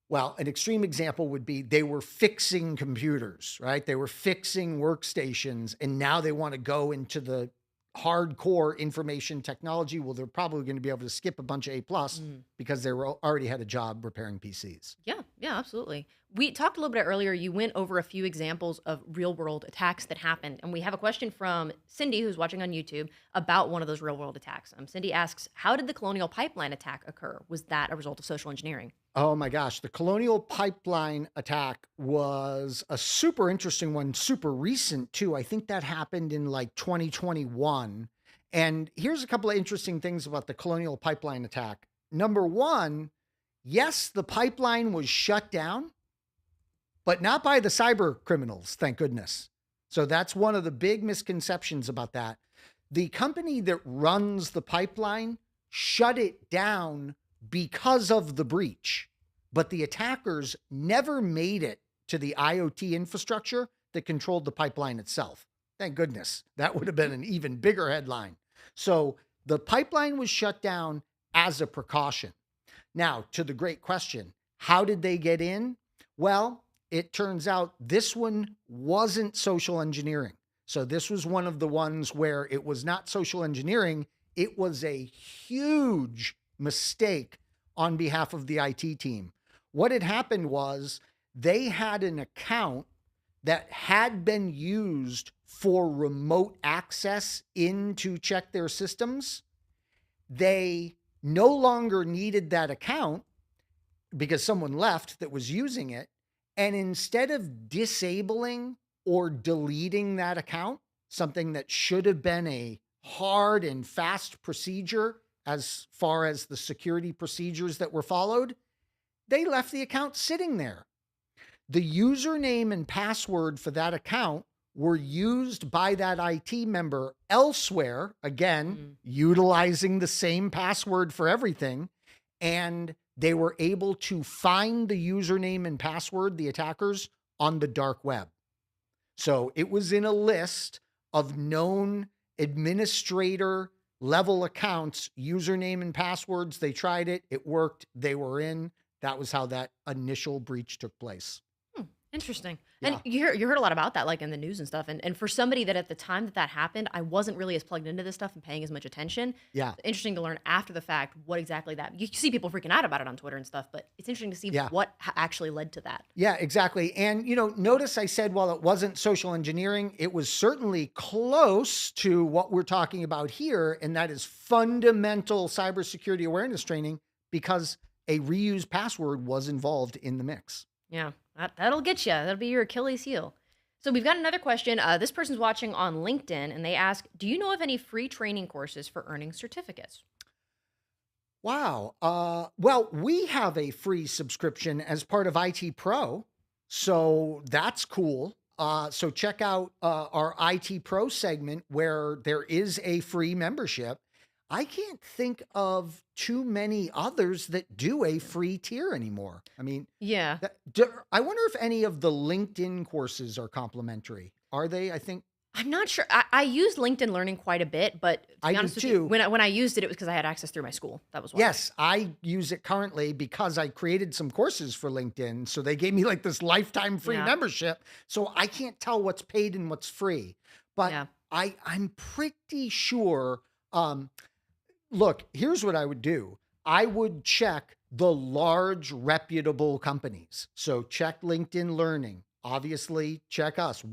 well, an extreme example would be they were fixing computers, right? They were fixing workstations, and now they want to go into the hardcore information technology. Well, they're probably going to be able to skip a bunch of A plus because they were already had a job repairing PCs. yeah, absolutely. We talked a little bit earlier. You went over a few examples of real world attacks that happened. And we have a question from Cindy, who's watching on YouTube, about one of those real world attacks. Cindy asks, how did the Colonial Pipeline attack occur? Was that a result of social engineering? Oh my gosh. The Colonial Pipeline attack was a super interesting one, super recent too. I think that happened in like 2021. And here's a couple of interesting things about the Colonial Pipeline attack. Number one, yes, the pipeline was shut down, but not by the cyber criminals, thank goodness. So that's one of the big misconceptions about that. The company that runs the pipeline shut it down because of the breach, but the attackers never made it to the IoT infrastructure that controlled the pipeline itself. Thank goodness. That would have been an even bigger headline. So the pipeline was shut down as a precaution. Now, to the great question, how did they get in? Well, it turns out this one wasn't social engineering. So this was one of the ones where it was not social engineering. It was a huge mistake on behalf of the IT team. What had happened was they had an account that had been used for remote access in to check their systems. They no longer needed that account because someone left that was using it. And instead of disabling or deleting that account, something that should have been a hard and fast procedure as far as the security procedures that were followed, they left the account sitting there. The username and password for that account were used by that IT member elsewhere, again, utilizing the same password for everything. And they were able to find the username and password, the attackers, on the dark web. So it was in a list of known administrator level accounts, username and passwords. They tried it. It worked. They were in. That was how that initial breach took place. Interesting. Yeah. And you heard a lot about that, like in the news and stuff. And for somebody that at the time that happened, I wasn't really as plugged into this stuff and paying as much attention. Yeah. Interesting to learn after the fact what exactly that. You see people freaking out about it on Twitter and stuff, but it's interesting to see what actually led to that. Yeah, exactly. And, notice I said, while it wasn't social engineering, it was certainly close to what we're talking about here. And that is fundamental cybersecurity awareness training, because a reused password was involved in the mix. Yeah, that'll get you. That'll be your Achilles heel. So we've got another question. This person's watching on LinkedIn, and they ask, do you know of any free training courses for earning certificates? Wow. Well, we have a free subscription as part of IT Pro, so that's cool. So check out our IT Pro segment where there is a free membership. I can't think of too many others that do a free tier anymore. I mean, yeah. I wonder if any of the LinkedIn courses are complimentary. Are they? I think. I'm not sure. I use LinkedIn Learning quite a bit, but to be honest with you, when I used it, it was because I had access through my school. That was why. Yes, I use it currently because I created some courses for LinkedIn. So they gave me like this lifetime free membership. So I can't tell what's paid and what's free. But I'm pretty sure. Look, here's what I would do. I would check the large reputable companies. So check LinkedIn Learning. Obviously, check us.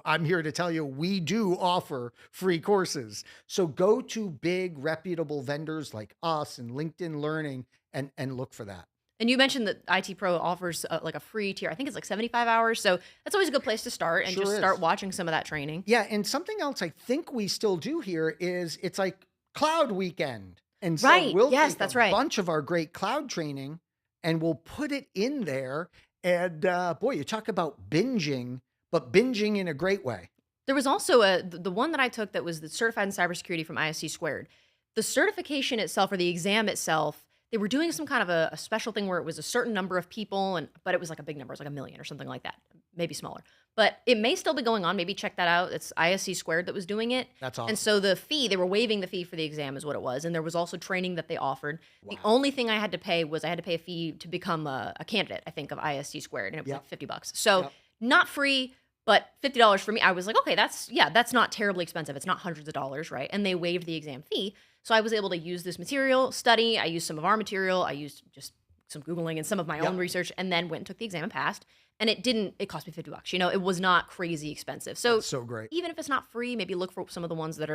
I'm here to tell you, we do offer free courses. So go to big reputable vendors like us and LinkedIn Learning and look for that. And you mentioned that IT Pro offers like a free tier. I think it's like 75 hours. So that's always a good place to start and Sure just is. start watching some of that training. Yeah, and something else I think we still do here is it's like cloud weekend. And so Right. we'll Yes, take that's a right. bunch of our great cloud training and we'll put it in there. And boy, you talk about binging, but binging in a great way. There was also the one that I took that was the certified in cybersecurity from ISC Squared. The certification itself or the exam itself, they were doing some kind of a special thing where it was a certain number of people, but it was like a big number, it was like 1 million or something like that, maybe smaller. But it may still be going on. Maybe check that out. It's ISC Squared that was doing it. That's awesome. And so the fee, they were waiving the fee for the exam, is what it was. And there was also training that they offered. The only thing I had to pay was I had to pay a fee to become a candidate, I think, of ISC Squared, and it was like $50. So not free. But $50 for me, I was like, okay, that's not terribly expensive. It's not hundreds of dollars, right? And they waived the exam fee. So I was able to use this material, study. I used some of our material. I used just some Googling and some of my own research, and then went and took the exam and passed. And it cost me $50. It was not crazy expensive. So, That's so great. Even if it's not free, maybe look for some of the ones that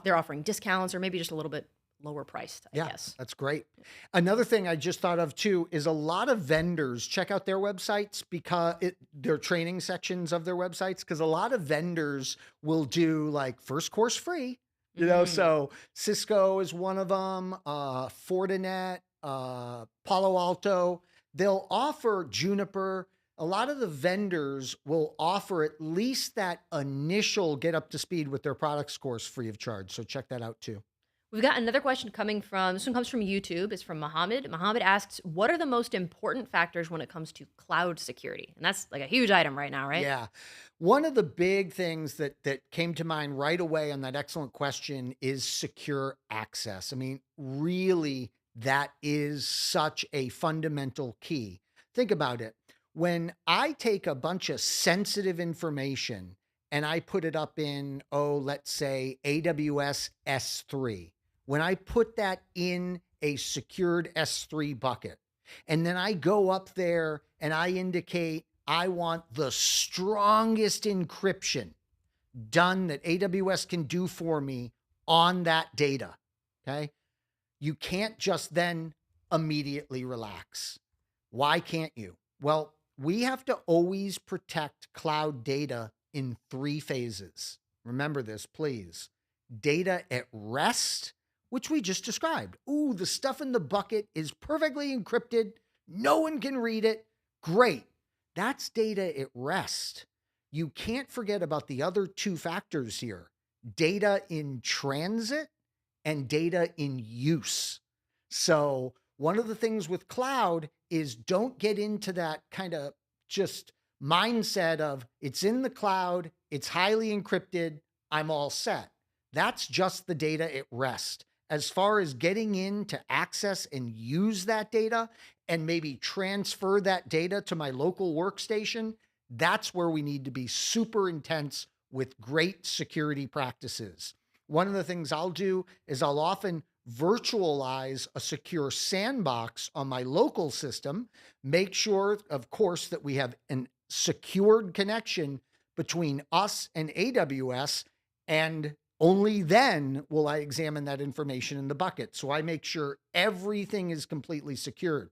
they're offering discounts or maybe just a little bit lower priced, I guess. That's great. Another thing I just thought of too is a lot of vendors check out their websites because their training sections of their websites, because a lot of vendors will do like first course free, so Cisco is one of them, Fortinet, Palo Alto, they'll offer Juniper. A lot of the vendors will offer at least that initial get up to speed with their products course free of charge. So check that out too. We've got another question this one comes from YouTube. It's from Mohammed. Mohammed asks, what are the most important factors when it comes to cloud security? And that's like a huge item right now, right? Yeah. One of the big things that came to mind right away on that excellent question is secure access. I mean, really, that is such a fundamental key. Think about it. When I take a bunch of sensitive information and I put it up in, let's say AWS S3, when I put that in a secured S3 bucket, and then I go up there and I indicate I want the strongest encryption done that AWS can do for me on that data, okay? You can't just then immediately relax. Why can't you? Well, we have to always protect cloud data in 3 phases. Remember this, please. Data at rest, which we just described. Ooh, the stuff in the bucket is perfectly encrypted. No one can read it. Great. That's data at rest. You can't forget about the other 2 factors here. Data in transit and data in use. So one of the things with cloud is don't get into that kind of just mindset of it's in the cloud, it's highly encrypted, I'm all set. That's just the data at rest. As far as getting in to access and use that data and maybe transfer that data to my local workstation, that's where we need to be super intense with great security practices. One of the things I'll do is I'll often virtualize a secure sandbox on my local system, make sure, of course, that we have an secured connection between us and AWS, and only then will I examine that information in the bucket. So I make sure everything is completely secured.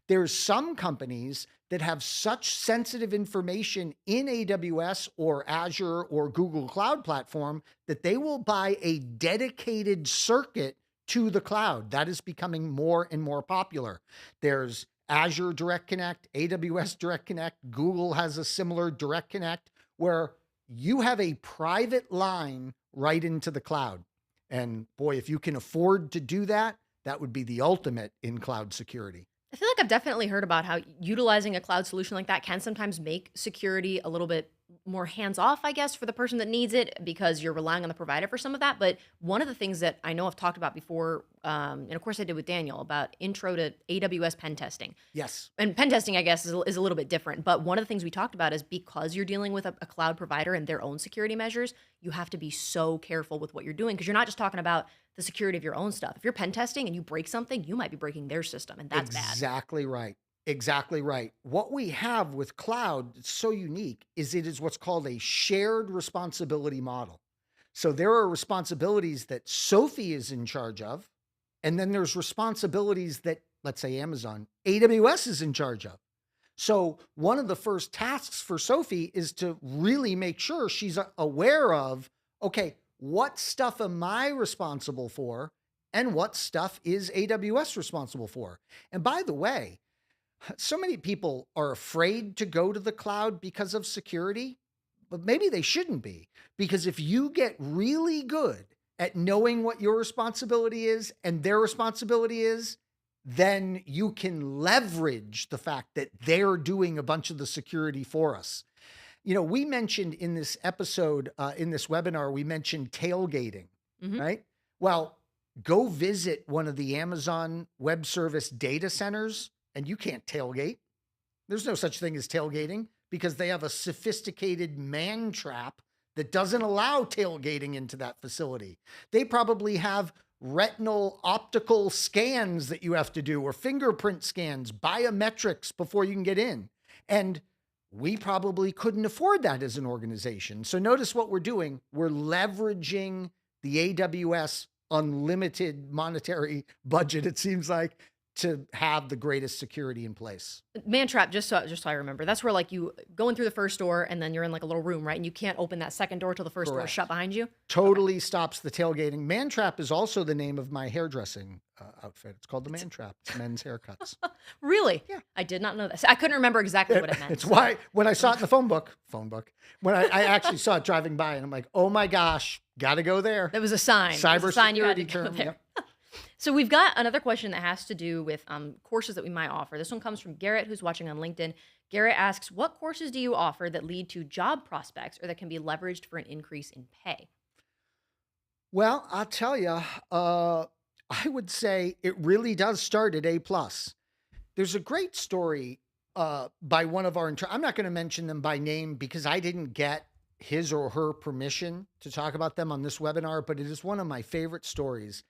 There's some companies that have such sensitive information in AWS or Azure or Google Cloud Platform that they will buy a dedicated circuit to the cloud. That is becoming more and more popular. There's Azure Direct Connect, AWS Direct Connect, Google has a similar Direct Connect where you have a private line right into the cloud. And boy, if you can afford to do that, that would be the ultimate in cloud security. I feel like I've definitely heard about how utilizing a cloud solution like that can sometimes make security a little bit more hands-off, I guess, for the person that needs it because you're relying on the provider for some of that. But one of the things that I know I've talked about before, and of course I did with Daniel, about intro to AWS pen testing. Yes. And pen testing, I guess, is a little bit different. But one of the things we talked about is because you're dealing with a cloud provider and their own security measures, you have to be so careful with what you're doing because you're not just talking about the security of your own stuff. If you're pen testing and you break something, you might be breaking their system, and that's bad. Exactly right. Exactly right. What we have with cloud, it's so unique, is it is what's called a shared responsibility model. So there are responsibilities that Sophie is in charge of, and then there's responsibilities that let's say Amazon, AWS is in charge of. So one of the first tasks for Sophie is to really make sure she's aware of, okay, what stuff am I responsible for and what stuff is AWS responsible for? And by the way, so many people are afraid to go to the cloud because of security, but maybe they shouldn't be, because if you get really good at knowing what your responsibility is and their responsibility is, then you can leverage the fact that they're doing a bunch of the security for us. You know, we mentioned in this episode, in this webinar, we mentioned tailgating, right? Well, go visit one of the Amazon Web Service data centers and you can't tailgate. There's no such thing as tailgating because they have a sophisticated man trap that doesn't allow tailgating into that facility. They probably have retinal optical scans that you have to do, or fingerprint scans, biometrics before you can get in. And we probably couldn't afford that as an organization. So notice what we're doing. We're leveraging the AWS unlimited monetary budget, it seems like, to have the greatest security in place. Man trap, just so I remember, that's where like you go in through the first door and then you're in like a little room, right? And you can't open that second door till the first door is shut behind you. Totally stops the tailgating. Man trap is also the name of my hairdressing outfit. It's called the man trap. It's men's haircuts. Really? Yeah. I did not know this. I couldn't remember exactly what it meant. It's why when I saw it in the phone book, when I actually saw it driving by and I'm like, oh my gosh, got to go there. That was a sign. Cybersecurity term. Yep. So we've got another question that has to do with courses that we might offer. This one comes from Garrett, who's watching on LinkedIn. Garrett asks, what courses do you offer that lead to job prospects or that can be leveraged for an increase in pay? Well, I'll tell you, I would say it really does start at A+. There's a great story by one of our, I'm not going to mention them by name because I didn't get his or her permission to talk about them on this webinar, but it is one of my favorite stories.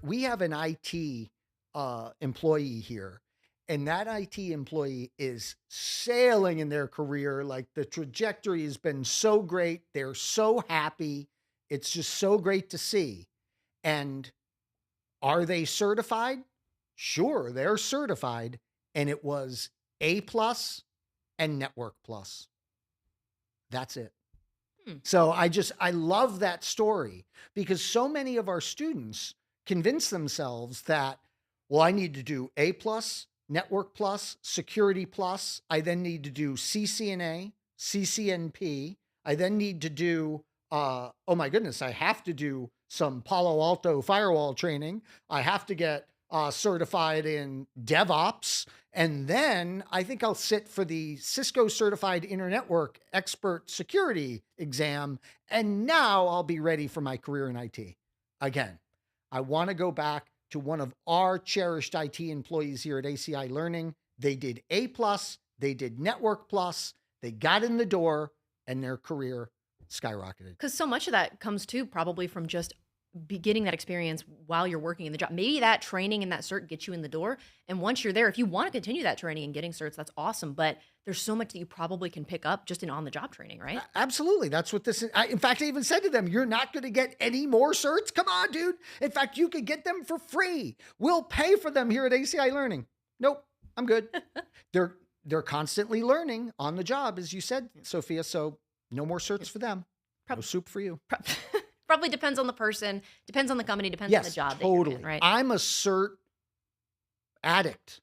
We have an IT employee here, and that IT employee is sailing in their career. Like the trajectory has been so great. They're so happy. It's just so great to see. And are they certified? Sure, they're certified. And it was A+ and Network+. That's it. So I love that story because so many of our students convince themselves that, well, I need to do A+, Network+, Security+. I then need to do CCNA, CCNP. I then need to do, oh my goodness, I have to do some Palo Alto firewall training. I have to get certified in DevOps. And then I think I'll sit for the Cisco Certified Internetwork Expert Security exam. And now I'll be ready for my career in IT. Again, I want to go back to one of our cherished IT employees here at ACI Learning. They did A+, they did Network+, they got in the door, and their career skyrocketed. Because so much of that comes too probably from just getting that experience while you're working in the job. Maybe that training and that cert gets you in the door. And once you're there, if you want to continue that training and getting certs, that's awesome. But there's so much that you probably can pick up just in on-the-job training, right? Absolutely. That's what this is. In fact, I even said to them, you're not going to get any more certs. Come on, dude. In fact, you could get them for free. We'll pay for them here at ACI Learning. Nope, I'm good. They're constantly learning on the job, as you said, Sophia. So no more certs for them. No soup for you. Probably depends on the person, depends on the company, depends on the job. Totally. That you're in, right? I'm a cert addict.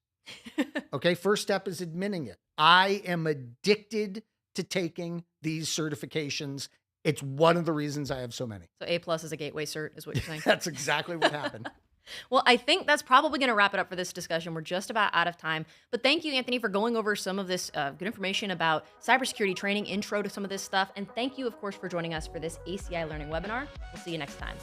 Okay. First step is admitting it. I am addicted to taking these certifications. It's one of the reasons I have so many. So A+ is a gateway cert is what you're saying? That's exactly what happened. Well, I think that's probably going to wrap it up for this discussion. We're just about out of time. But thank you, Anthony, for going over some of this good information about cybersecurity training, intro to some of this stuff. And thank you, of course, for joining us for this ACI Learning webinar. We'll see you next time.